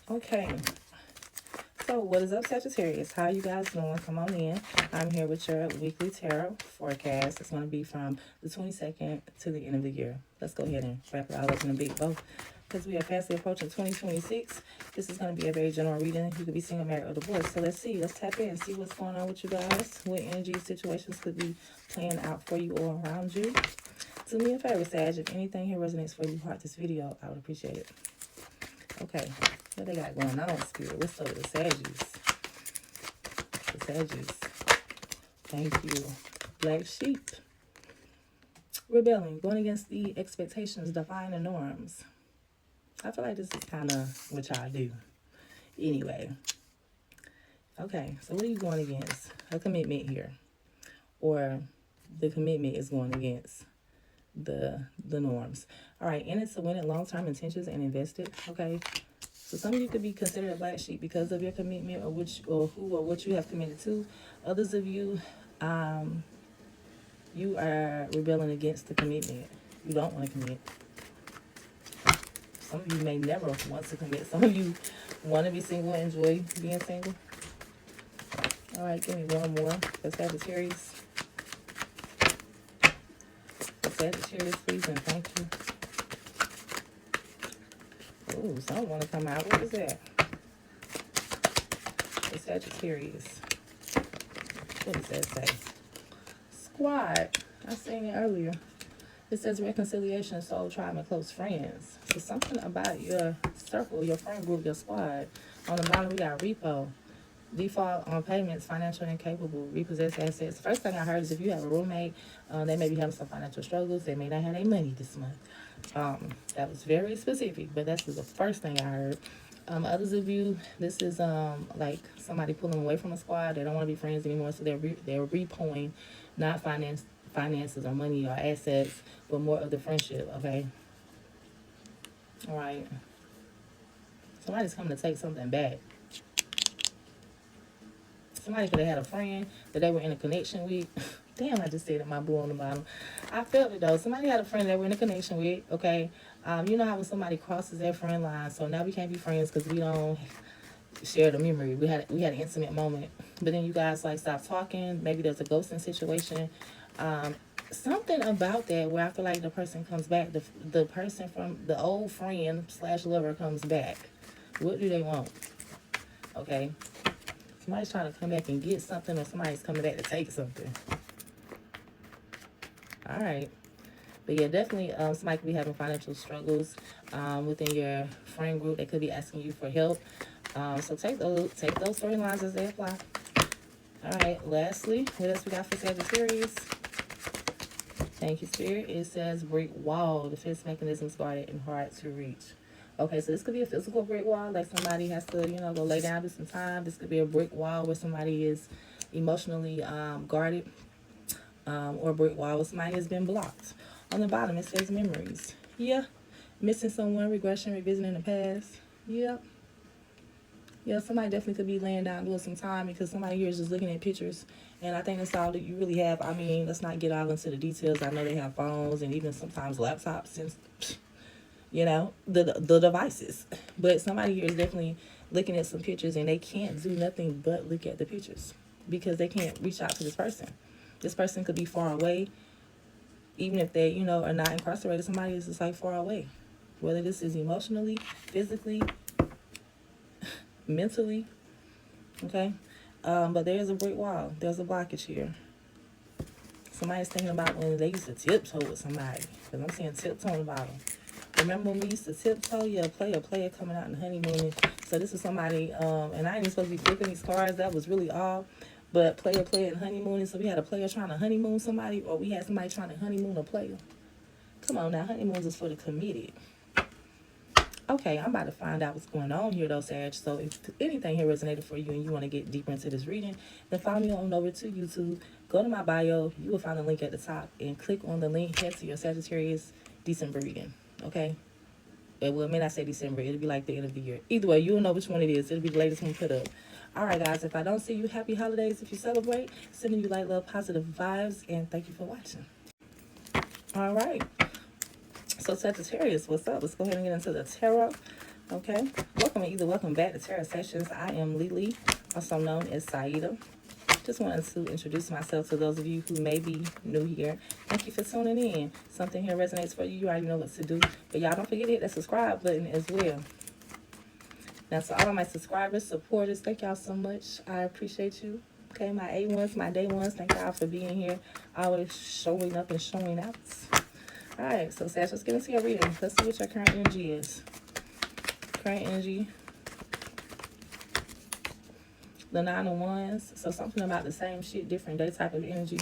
Okay, so what is up, Sagittarius? How you guys doing? Come on in. I'm here with your weekly tarot forecast. It's going to be from the 22nd to the end of the year. Let's go ahead and wrap it all up in a big bow because we are fastly approaching 2026. This is going to be a very general reading. You could be single, married, or divorced. So let's see. Let's tap in and see what's going on with you guys. What energy situations could be playing out for you or around you. Do me a favor, Sag. If anything here resonates for you, heart this video. I would appreciate it. Okay, what they got going on, Spirit? What's up with the Saggies? The Saggies. Thank you. Black sheep. Rebelling. Going against the expectations, defying the norms. I feel like this is kind of what y'all do. Anyway. Okay, so what are you going against? A commitment here. Or the commitment is going against the norms. All right, in it to win it, long-term intentions and invested. Okay, so some of you could be considered a black sheep because of your commitment or what you have committed to. Others of you, you are rebelling against the commitment. You don't want to commit. Some of you may never want to commit. Some of you want to be single and enjoy being single. All right, give me one more for Sagittarius. Sagittarius, please, and thank you. Ooh, some want to come out. What is that? The Sagittarius. What does that say? Squad. I seen it earlier. It says reconciliation, soul, tribe, and close friends. So something about your circle, your friend group, your squad. On the bottom, we got repo. Default on payments, financial incapable, repossessed assets. First thing I heard is if you have a roommate, they may be having some financial struggles. They may not have their money this month. That was very specific, but that's the first thing I heard. Others of you, this is like somebody pulling away from a squad. They don't want to be friends anymore, so they're repoing, not finances or money or assets, but more of the friendship. Okay. All right. Somebody's coming to take something back. Somebody could have had a friend that they were in a connection with. Damn, I just said it, my boo on the bottom. I felt it though. Somebody had a friend that we're in a connection with, okay? You know how when somebody crosses their friend line, so now we can't be friends because we don't share the memory. We had an intimate moment. But then you guys like stop talking. Maybe there's a ghosting situation. Something about that where I feel like the person comes back. The person from the old friend / lover comes back. What do they want? Okay. Somebody's trying to come back and get something, or somebody's coming back to take something. All right. But yeah, definitely somebody could be having financial struggles within your friend group. They could be asking you for help. So take those storylines as they apply. All right. Lastly, what else we got for Sagittarius? Thank you, Spirit. It says brick wall, defense mechanisms guarded and hard to reach. Okay, so this could be a physical brick wall, like somebody has to, go lay down to some time. This could be a brick wall where somebody is emotionally guarded, or a brick wall where somebody has been blocked. On the bottom, it says memories. Yeah, missing someone, regression, revisiting the past. Yep. Yeah, somebody definitely could be laying down doing some time because somebody here is just looking at pictures. And I think that's all that you really have. I mean, let's not get all into the details. I know they have phones and even sometimes laptops and the devices. But somebody here is definitely looking at some pictures and they can't do nothing but look at the pictures because they can't reach out to this person. This person could be far away, even if they, are not incarcerated. Somebody is just like far away, whether this is emotionally, physically, mentally. Okay. But there's a brick wall. There's a blockage here. Somebody's thinking about when they used to tiptoe with somebody. Because I'm seeing tiptoe on the bottom. Remember when we used to tiptoe? Yeah, a player coming out and honeymooning. So this is somebody, and I ain't even supposed to be flipping these cards. That was really all. But player, and honeymooning. So we had a player trying to honeymoon somebody, or we had somebody trying to honeymoon a player. Come on now, honeymoons is for the committed. Okay, I'm about to find out what's going on here, though, Sag. So if anything here resonated for you and you want to get deeper into this reading, then follow me on over to YouTube. Go to my bio. You will find a link at the top. And click on the link. Head to your Sagittarius December reading. Okay? Well, it may not say December. It'll be like the end of the year. Either way, you'll know which one it is. It'll be the latest one put up. All right, guys. If I don't see you, happy holidays if you celebrate. Sending you light, love, positive vibes. And thank you for watching. All right. So Sagittarius, what's up? Let's go ahead and get into the tarot. Okay, welcome and either welcome back to Tarot Sessions. I am Lily, also known as Saida. Just wanted to introduce myself to those of you who may be new here. Thank you for tuning in. Something here resonates for you. You already know what to do. But y'all don't forget to hit that subscribe button as well. Now, to all of my subscribers, supporters, thank y'all so much. I appreciate you. Okay, my A1s, my day ones, thank y'all for being here. Always showing up and showing out. All right, so Sag, let's get into your reading. Let's see what your current energy is. Current energy. The 9 of Wands. So something about the same shit, different day type of energy.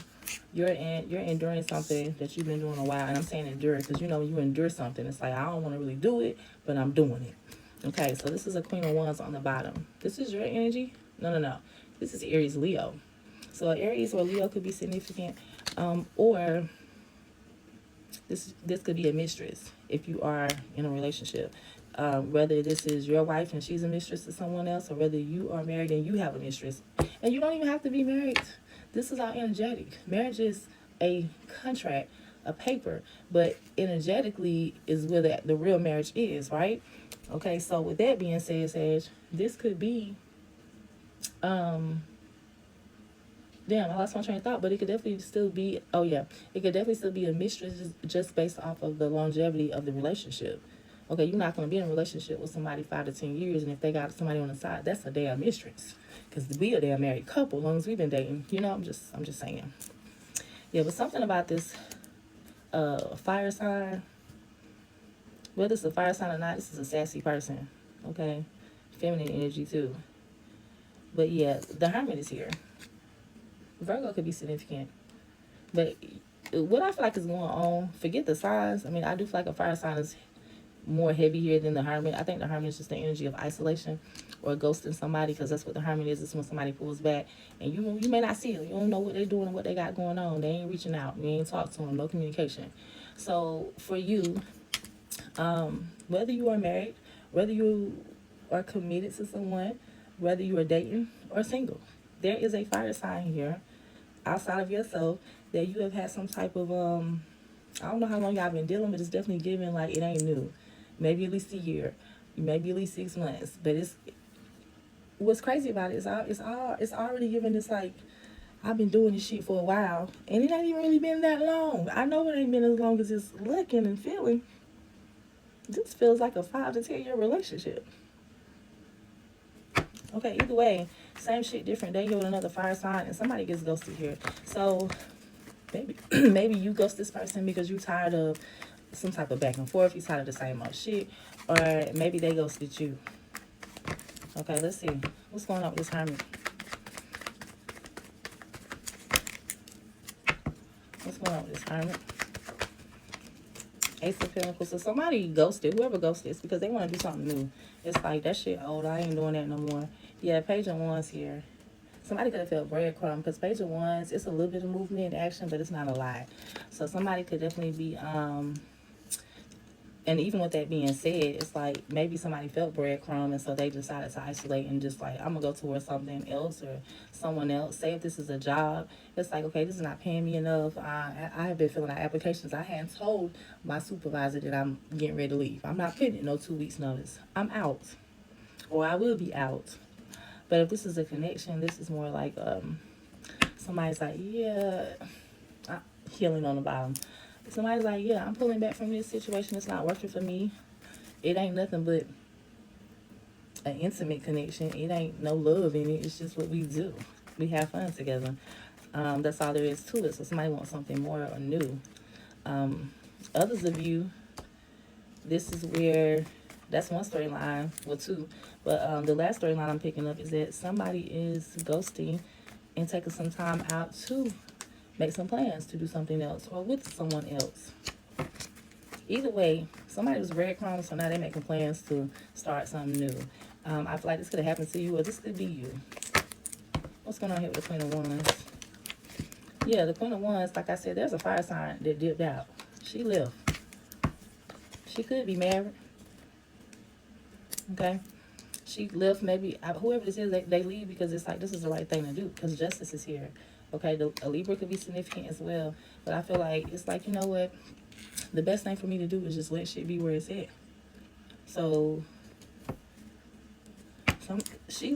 You're enduring something that you've been doing a while. And I'm saying endure because, you know, when you endure something, it's like, I don't want to really do it, but I'm doing it. Okay, so this is a Queen of Wands on the bottom. This is your energy? No. This is Aries, Leo. So Aries or Leo could be significant. Or this could be a mistress if you are in a relationship. Whether this is your wife and she's a mistress to someone else, or whether you are married and you have a mistress. And you don't even have to be married. This is all energetic. Marriage is a contract, a paper, but energetically is where the real marriage is, right? Okay, so with that being said, Sage, this could be, damn, I lost my train of thought, but it could definitely still be, it could definitely still be a mistress just based off of the longevity of the relationship. Okay, you're not going to be in a relationship with somebody 5 to 10 years, and if they got somebody on the side, that's a damn mistress. Because we are a damn married couple, as long as we've been dating. You know, I'm just saying. Yeah, but something about this fire sign, whether it's a fire sign or not, this is a sassy person. Okay, feminine energy too. But yeah, the Hermit is here. Virgo could be significant. But what I feel like is going on, forget the signs. I mean, I do feel like a fire sign is more heavy here than the Hermit. I think the Hermit is just the energy of isolation or ghosting somebody, because that's what the Hermit is. It's when somebody pulls back and you may not see them. You don't know what they're doing and what they got going on. They ain't reaching out. You ain't talk to them. No communication. So for you, whether you are married, whether you are committed to someone, whether you are dating or single, there is a fire sign here outside of yourself that you have had some type of I don't know how long y'all been dealing, but it's definitely giving like it ain't new. Maybe at least a year, maybe at least 6 months. But it's what's crazy about it is it's already giving this like, I've been doing this shit for a while, and it ain't even really been that long. I know it ain't been as long as it's looking and feeling. This feels like a 5 to 10 year relationship. Okay, either way, same shit, different day here with another fire sign, and somebody gets ghosted here. So maybe maybe you ghost this person because you're tired of some type of back and forth. You're tired of the same old shit, or maybe they ghosted you. Okay, let's see what's going on with this Hermit. What's going on with this Hermit? Ace of Pentacles. So somebody ghosted, whoever ghosted, it's because they want to do something new. It's like, that shit old, I ain't doing that no more. Yeah, Page of Wands here. Somebody could have felt breadcrumb, because Page of Wands, it's a little bit of movement and action, but it's not a lot. So somebody could definitely be, and even with that being said, it's like maybe somebody felt breadcrumb, and so they decided to isolate and just like, I'm going to go towards something else or someone else. Say if this is a job, it's like, okay, this is not paying me enough. I have been filling out applications. I hadn't told my supervisor that I'm getting ready to leave. I'm not putting in no 2 weeks notice. I'm out, or I will be out. But if this is a connection, this is more like somebody's like, yeah, healing on the bottom. Somebody's like, yeah, I'm pulling back from this situation. It's not working for me. It ain't nothing but an intimate connection. It ain't no love in it. It's just what we do. We have fun together. That's all there is to it. So somebody wants something more or new. Others of you, this is where, that's one storyline, well, two. But the last storyline I'm picking up is that somebody is ghosting and taking some time out to make some plans to do something else or with someone else. Either way, somebody was breadcrumbs, so now they're making plans to start something new. I feel like this could have happened to you, or this could be you. What's going on here with the Queen of Wands? Yeah, the Queen of Wands, like I said, there's a fire sign that dipped out. She left. She could be married. Okay? She left, maybe, whoever this is, they leave because it's like, this is the right thing to do, because justice is here. Okay, a Libra could be significant as well. But I feel like, it's like, you know what? The best thing for me to do is just let shit be where it's at. So,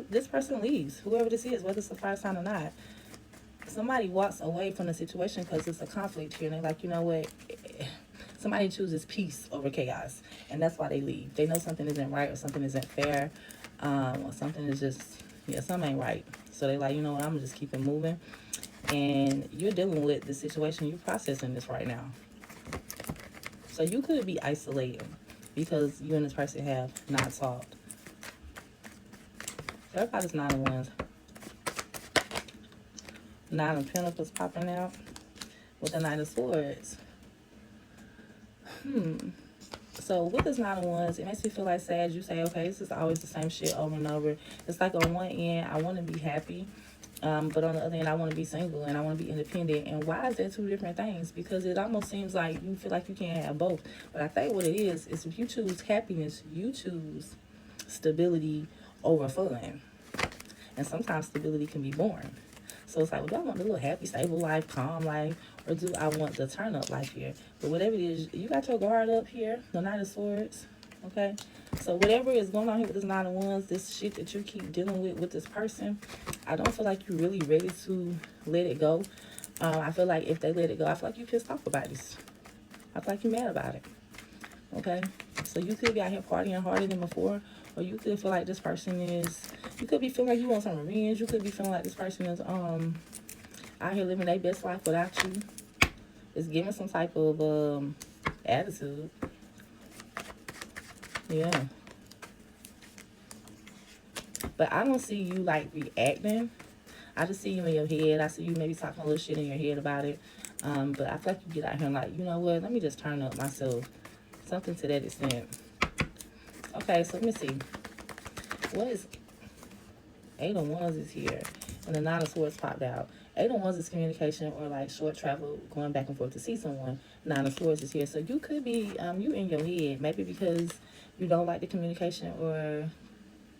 This person leaves, whoever this is, whether it's the fire sign or not. Somebody walks away from the situation because it's a conflict here, and they're like, you know what? Somebody chooses peace over chaos, and that's why they leave. They know something isn't right or something isn't fair, or something is just, yeah, something ain't right. So they're like, you know what? I'm gonna just keep it moving. And you're dealing with the situation. You're processing this right now. So you could be isolating because you and this person have not talked. So everybody's 9 of Wands. 9 of Pentacles popping out with the 9 of Swords. So with this 9 of Wands, it makes me feel like, Sag, you say, okay, this is always the same shit over and over. It's like on one end, I want to be happy. But on the other end, I want to be single and I want to be independent. And why is that 2 different things? Because it almost seems like you feel like you can't have both. But I think what it is if you choose happiness, you choose stability over fun. And sometimes stability can be boring. So it's like, well, do I want the little happy, stable life, calm life, or do I want the turn up life here? But whatever it is, you got your guard up here, the 9 of Swords, okay? So whatever is going on here with this 9 of Wands, this shit that you keep dealing with this person, I don't feel like you're really ready to let it go. I feel like if they let it go, I feel like you're pissed off about this. I feel like you're mad about it, okay? So you could be out here partying harder than before, or you could feel like this person is, you could be feeling like you want some revenge. You could be feeling like this person is out here living their best life without you. It's giving some type of attitude. Yeah. But I don't see you like reacting. I just see you in your head. I see you maybe talking a little shit in your head about it. But I feel like you get out here and like, you know what, let me just turn up myself. Something to that extent. Okay, so let me see. What is 8 of Wands is here, and the 9 of Swords popped out. 8 of Wands is communication or like short travel, going back and forth to see someone. 9 of Swords is here, so you could be you in your head, maybe because you don't like the communication or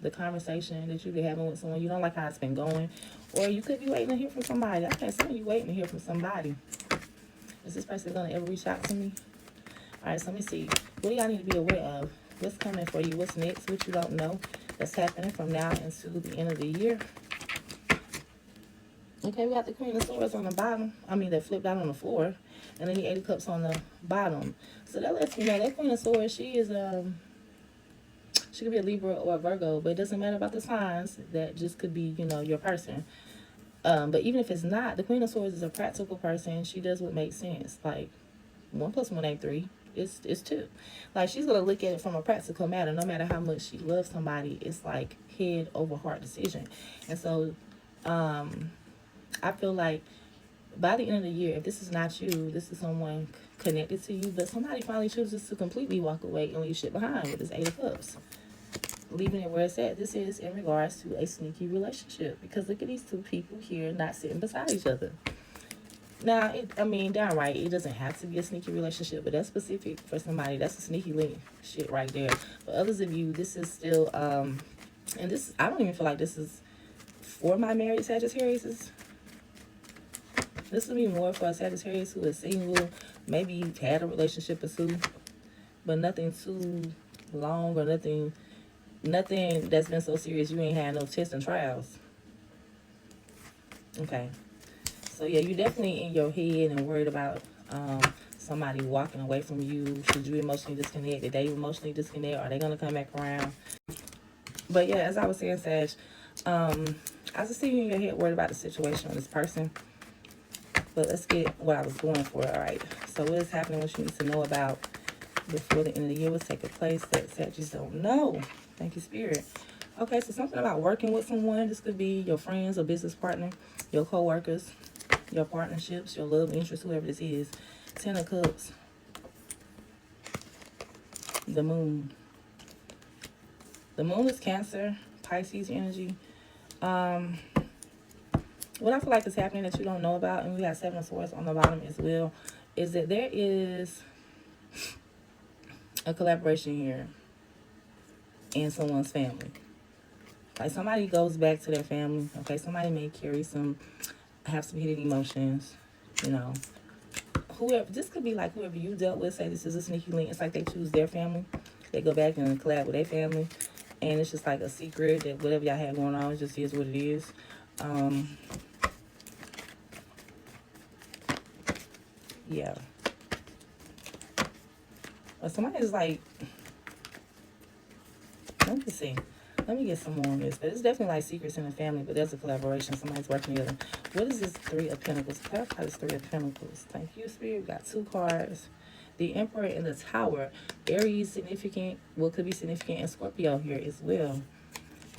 the conversation that you be having with someone. You don't like how it's been going, or you could be waiting to hear from somebody. I can't say you waiting to hear from somebody. Is this person gonna ever reach out to me? All right, so let me see. What do y'all need to be aware of? What's coming for you? What's next? What you don't know that's happening from now into the end of the year? Okay, we got the Queen of Swords on the bottom. I mean, that flipped out on the floor. And then the 8 of Cups on the bottom. So that lets me know that Queen of Swords, she is, she could be a Libra or a Virgo. But it doesn't matter about the signs. That just could be, you know, your person. But even if it's not, the Queen of Swords is a practical person. She does what makes sense. Like, 1 plus 1 ain't 3. It's 2. Like, she's gonna look at it from a practical matter. No matter how much she loves somebody, it's like head over heart decision. And so I feel like by the end of the year, if this is not you, this is someone connected to you, but somebody finally chooses to completely walk away and leave shit behind with this 8 of Cups, leaving it where it's at. This is in regards to a sneaky relationship, because look at these 2 people here not sitting beside each other. Now, I mean, downright, it doesn't have to be a sneaky relationship, but that's specific for somebody. That's a sneaky link shit right there. For others of you, this is still, and this, I don't even feel like this is for my married Sagittarius. This would be more for a Sagittarius who is single, maybe you've had a relationship or 2, but nothing too long or nothing that's been so serious you ain't had no tests and trials. Okay. So, yeah, you're definitely in your head and worried about somebody walking away from you. Should you emotionally disconnect? Did they emotionally disconnect? Are they going to come back around? But, yeah, as I was saying, Sag, I just see you in your head worried about the situation with this person. But let's get what I was going for. All right. So, what is happening? What you need to know about before the end of the year will take place that Sagittarius don't know. Thank you, Spirit. Okay, so something about working with someone. This could be your friends or business partner, your co-workers, your partnerships, your love interest, whoever this is. 10 of Cups. The Moon. The Moon is Cancer, Pisces energy. What I feel like is happening that you don't know about, and we got 7 of Swords on the bottom as well, is that there is a collaboration here in someone's family. Like, somebody goes back to their family. Okay, somebody may have some hidden emotions, you know. Whoever, this could be like whoever you dealt with, say this is a sneaky link. It's like they choose their family. They go back and collab with their family. And it's just like a secret that whatever y'all have going on, it just is what it is. Yeah. But somebody's like, let me see. Let me get some more on this. But it's definitely like secrets in the family, but there's a collaboration. Somebody's working together. What is this Three of Pentacles? Clarify this Three of Pentacles. Thank you, Spirit. We got 2 cards. The Emperor and the Tower. Aries significant. Well, could be significant in Scorpio here as well.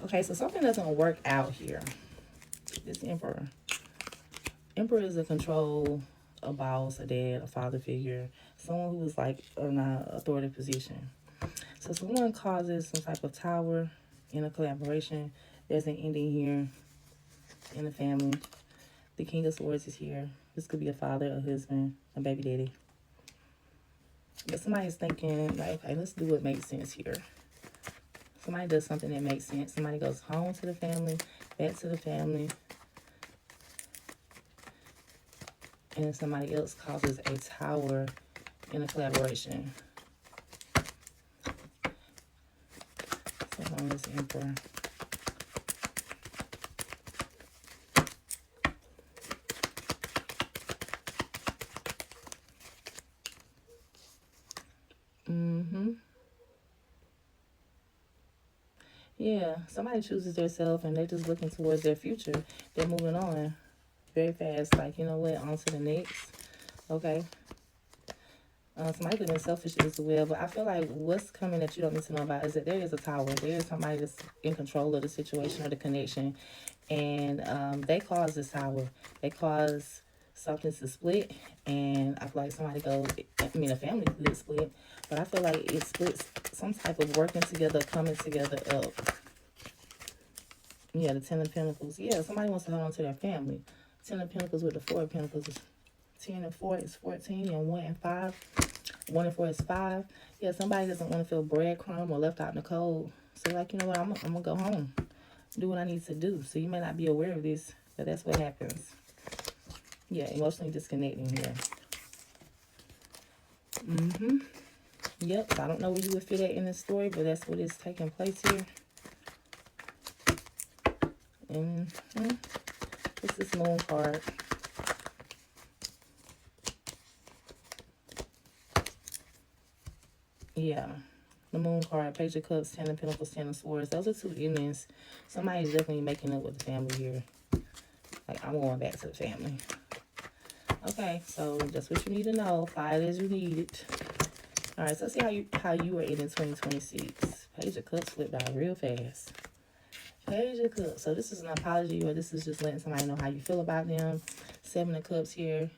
Okay, so something doesn't work out here. This Emperor. Emperor is a control, a boss, a dad, a father figure. Someone who is like in an authoritative position. So someone causes some type of tower in a collaboration. There's an ending here in the family. The King of Swords is here. This could be a father, a husband, a baby daddy. But somebody's thinking, like, okay, let's do what makes sense here. Somebody does something that makes sense. Somebody goes home to the family, back to the family. And somebody else causes a tower in a collaboration. So on this Emperor. Yeah, somebody chooses their self and they're just looking towards their future. They're moving on very fast. Like, you know what, on to the next. Okay. Somebody could have been selfish as well, but I feel like what's coming that you don't need to know about is that there is a tower. There is somebody that's in control of the situation or the connection, and they cause this tower. They cause something to split, and I feel like somebody goes, I mean, a family could split, but I feel like it splits some type of working together, coming together up. Yeah, the Ten of Pentacles. Yeah, somebody wants to hold on to their family. Ten of Pentacles with the Four of Pentacles. 10 and 4 is 14, and 1 and 5. 1 and 4 is 5. Yeah, somebody doesn't want to feel breadcrumb or left out in the cold. So, like, you know what, I'm going to go home. Do what I need to do. So, you may not be aware of this, but that's what happens. Yeah, emotionally disconnecting here. Yep, so I don't know where you would fit that in the story, but that's what is taking place here. What's this Moon card? Yeah, the Moon card, Page of Cups, 10 of Pentacles, 10 of Swords. Those are 2 endings. Somebody's definitely making up with the family here. Like, I'm going back to the family. Okay, so that's what you need to know. Apply it as you need it. All right, so let's see how you are in 2026. Page of Cups flipped out real fast. Page of Cups. So this is an apology, or this is just letting somebody know how you feel about them. 7 of Cups here.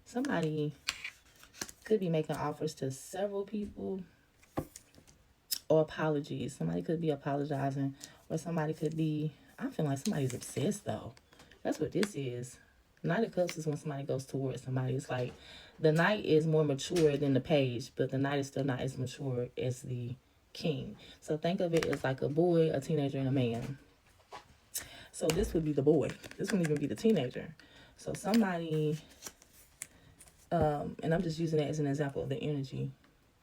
Somebody could be making offers to several people, or apologies. Somebody could be apologizing, or somebody could be, I feel like somebody's obsessed though. That's what this is. Knight of Cups is when somebody goes towards somebody. It's like the Knight is more mature than the Page, but the Knight is still not as mature as the King. So think of it as like a boy, a teenager, and a man. So this would be the boy. This wouldn't even be the teenager. So somebody, and I'm just using that as an example of the energy,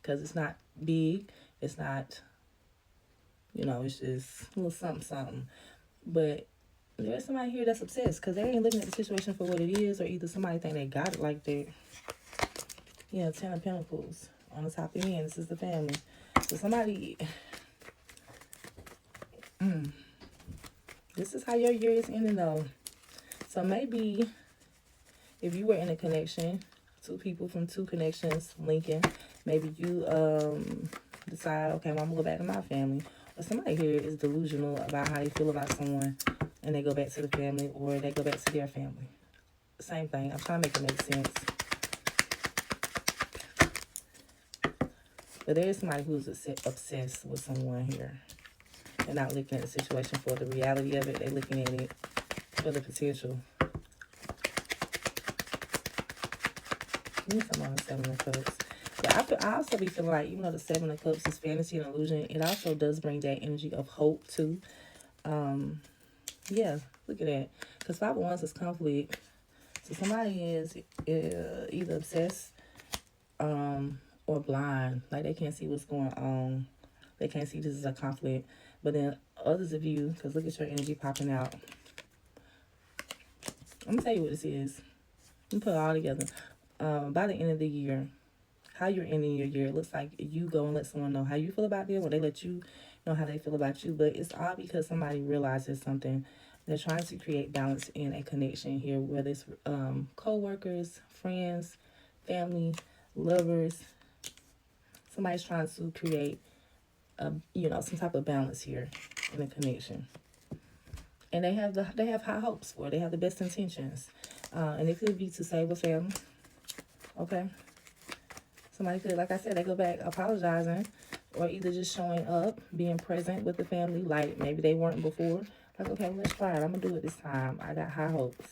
because it's not big, it's not, you know, it's just a little something, something. But there's somebody here that's obsessed, because they ain't looking at the situation for what it is, or either somebody think they got it like that. Yeah, 10 of Pentacles on the top of the end. This is the family. So somebody, this is how your year is ending though. So maybe if you were in a connection, 2 people from 2 connections linking, maybe you decide, okay, well, I'm gonna go back to my family. Or somebody here is delusional about how they feel about someone, and they go back to the family, or they go back to their family. Same thing. I'm trying to make it make sense. But there is somebody who's obsessed with someone here. They're not looking at the situation for the reality of it. They're looking at it for the potential. Need some on the 7 of Cups. But I also be feeling like, even though the 7 of Cups is fantasy and illusion, it also does bring that energy of hope too. Yeah, look at that. Because 5 of Wands is conflict. So somebody is either obsessed or blind. Like they can't see what's going on. They can't see this as a conflict. But then others of you, because look at your energy popping out. I'm going to tell you what this is. Let me put it all together. By the end of the year, how you're ending your year, it looks like you go and let someone know how you feel about them, or they let you know how they feel about you. But it's all because somebody realizes something. They're trying to create balance in a connection here, whether it's co-workers, friends, family, lovers. Somebody's trying to create some type of balance here in a connection. And they have high hopes for it. They have the best intentions. And it could be to save a family. Okay. Somebody could, like I said, they go back apologizing, or either just showing up, being present with the family, like maybe they weren't before. Like, okay, well, let's try it. I'm going to do it this time. I got high hopes.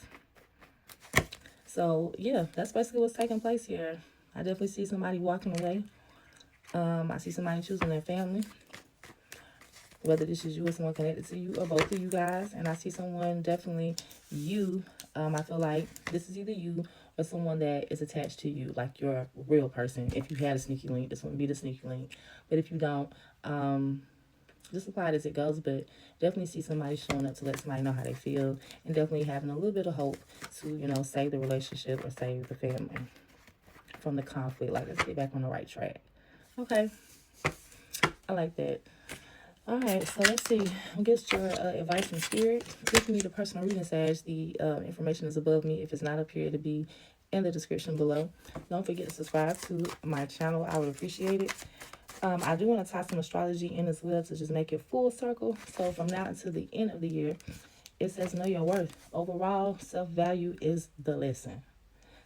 So, yeah, that's basically what's taking place here. I definitely see somebody walking away. I see somebody choosing their family, whether this is you or someone connected to you, or both of you guys. And I see someone, definitely you. I feel like this is either you or someone that is attached to you, like you're a real person. If you had a sneaky link, this wouldn't be the sneaky link. But if you don't, just apply it as it goes. But definitely see somebody showing up to let somebody know how they feel, and definitely having a little bit of hope to, save the relationship or save the family from the conflict. Like, let's get back on the right track. Okay. I like that. All right, so let's see. I'll get your advice from spirit. If you need a personal reading, Sag, the information is above me. If it's not up here, it'll be in the description below. Don't forget to subscribe to my channel. I would appreciate it. I do want to tie some astrology in as well to just make it full circle. So from now until the end of the year, it says know your worth. Overall, self-value is the lesson.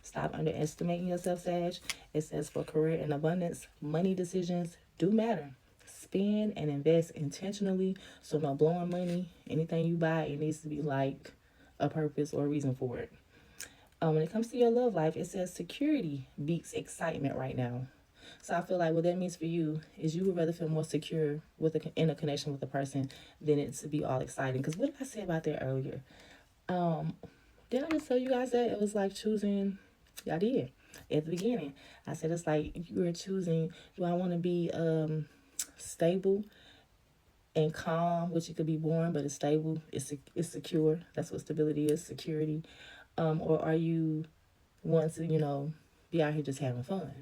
Stop underestimating yourself, Sag. It says for career and abundance, money decisions do matter. Spend and invest intentionally, so no blowing money. Anything you buy, it needs to be like a purpose or a reason for it. When it comes to your love life, it says security beats excitement right now. So I feel like what that means for you is you would rather feel more secure in a connection with a person than it to be all exciting. Because what did I say about that earlier? Did I just tell you guys that it was like choosing? Yeah, I did at the beginning. I said it's like you were choosing. Do I want to be stable and calm, which it could be boring, but it's stable, it's secure. That's what stability is, security. Or are you want to, be out here just having fun?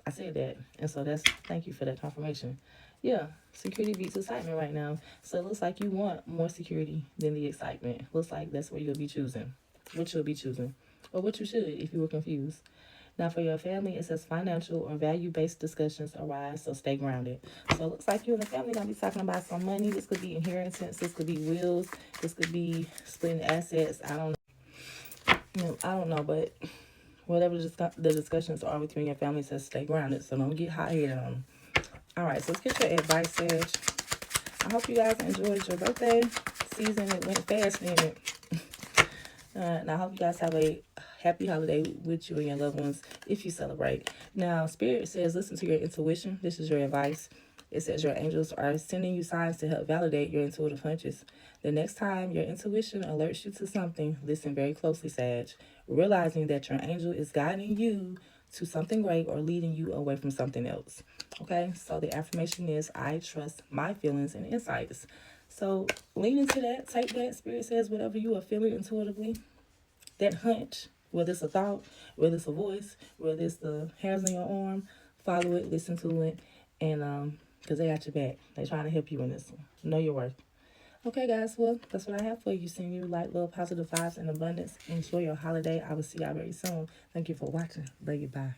I said that, and so thank you for that confirmation. Yeah, security beats excitement right now. So it looks like you want more security than the excitement. Looks like that's what you'll be choosing. What you'll be choosing, or what you should if you were confused. Now, for your family, it says financial or value-based discussions arise, so stay grounded. So it looks like you and the family going to be talking about some money. This could be inheritance. This could be wills. This could be splitting assets. I don't know. I don't know, but whatever the discussions are with you and your family, says stay grounded. So don't get hot-headed on them. All right, so let's get your advice, Sag. I hope you guys enjoyed your birthday season. It went fast, didn't it? And I hope you guys have a happy holiday with you and your loved ones if you celebrate. Now, Spirit says listen to your intuition. This is your advice. It says your angels are sending you signs to help validate your intuitive hunches. The next time your intuition alerts you to something, listen very closely, Sag, realizing that your angel is guiding you to something great or leading you away from something else. Okay, so the affirmation is I trust my feelings and insights. So lean into that, take that. Spirit says whatever you are feeling intuitively, that hunch, whether it's a thought, whether it's a voice, whether it's the hairs on your arm, follow it, listen to it, and because they got your back. They're trying to help you in this one. Know your worth. Okay, guys, well, that's what I have for you. Sending you light, love, positive vibes, and abundance. Enjoy your holiday. I will see y'all very soon. Thank you for watching. Bye, goodbye.